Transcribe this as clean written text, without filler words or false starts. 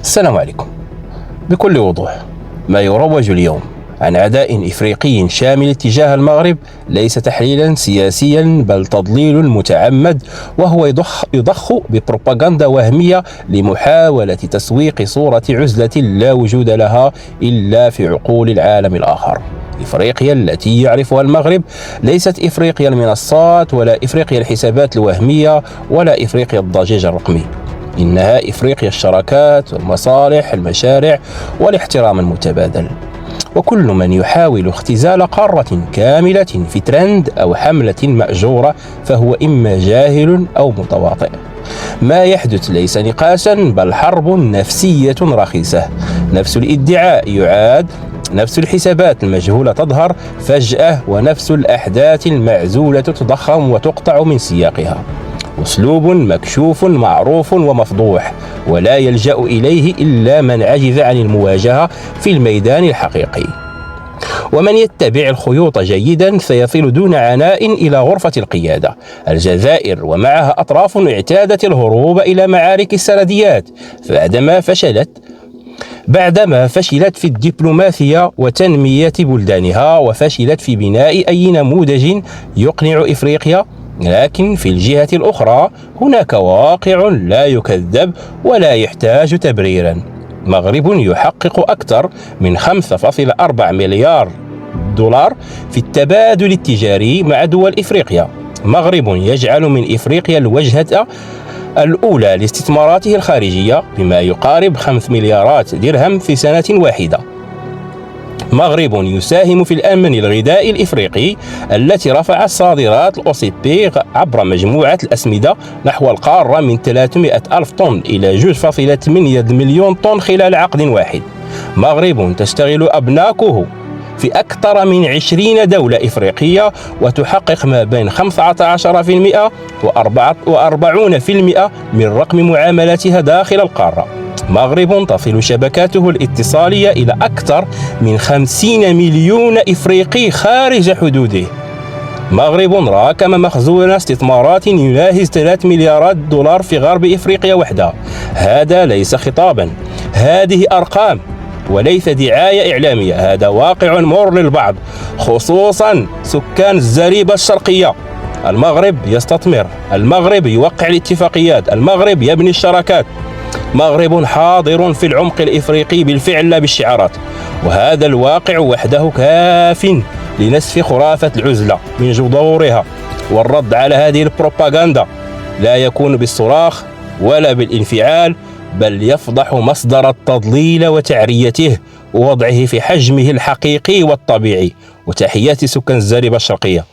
السلام عليكم. بكل وضوح، ما يروج اليوم عن عداء إفريقي شامل تجاه المغرب ليس تحليلا سياسيا بل تضليل متعمد، وهو يضخ ببروباغندا وهمية لمحاولة تسويق صورة عزلة لا وجود لها إلا في عقول العالم الآخر. إفريقيا التي يعرفها المغرب ليست إفريقيا المنصات، ولا إفريقيا الحسابات الوهمية، ولا إفريقيا الضجيج الرقمي. إنها إفريقيا الشراكات والمصالح، المشاريع والاحترام المتبادل. وكل من يحاول اختزال قارة كاملة في ترند أو حملة مأجورة فهو إما جاهل أو متواطئ. ما يحدث ليس نقاشا بل حرب نفسية رخيصة. نفس الادعاء يعاد، نفس الحسابات المجهولة تظهر فجأة، ونفس الأحداث المعزولة تضخم وتقطع من سياقها. أسلوب مكشوف معروف ومفضوح، ولا يلجأ إليه إلا من عجز عن المواجهة في الميدان الحقيقي. ومن يتبع الخيوط جيدا سيصل دون عناء إلى غرفة القيادة. الجزائر ومعها أطراف اعتادت الهروب إلى معارك السرديات بعدما فشلت في الدبلوماسية وتنمية بلدانها، وفشلت في بناء أي نموذج يقنع إفريقيا. لكن في الجهة الأخرى هناك واقع لا يكذب ولا يحتاج تبريرا. مغرب يحقق أكثر من 5.4 مليار دولار في التبادل التجاري مع دول إفريقيا. مغرب يجعل من إفريقيا الوجهة الأولى لاستثماراته الخارجية بما يقارب 5 مليارات درهم في سنة واحدة. مغرب يساهم في الأمن الغذائي الإفريقي التي رفعت صادرات الأوسيبي عبر مجموعة الأسمدة نحو القارة من 300 ألف طن إلى 2.8 مليون طن خلال عقد واحد. مغرب تشتغل أبناكه في أكثر من 20 دولة إفريقية، وتحقق ما بين 15% و40% من رقم معاملاتها داخل القارة. مغرب تصل شبكاته الاتصالية إلى أكثر من 50 مليون إفريقي خارج حدوده. مغرب راكم مخزون استثمارات يناهز 3 مليارات دولار في غرب إفريقيا وحدها. هذا ليس خطابا، هذه أرقام وليس دعاية إعلامية. هذا واقع مر للبعض، خصوصا سكان الزريبة الشرقية. المغرب يستثمر، المغرب يوقع الاتفاقيات، المغرب يبني الشراكات. مغرب حاضر في العمق الإفريقي بالفعل لا بالشعارات، وهذا الواقع وحده كاف لنسف خرافة العزلة من جذورها. والرد على هذه البروباغندا لا يكون بالصراخ ولا بالانفعال، بل يفضح مصدر التضليل وتعريته ووضعه في حجمه الحقيقي والطبيعي. وتحياتي سكان الزريبة الشرقية.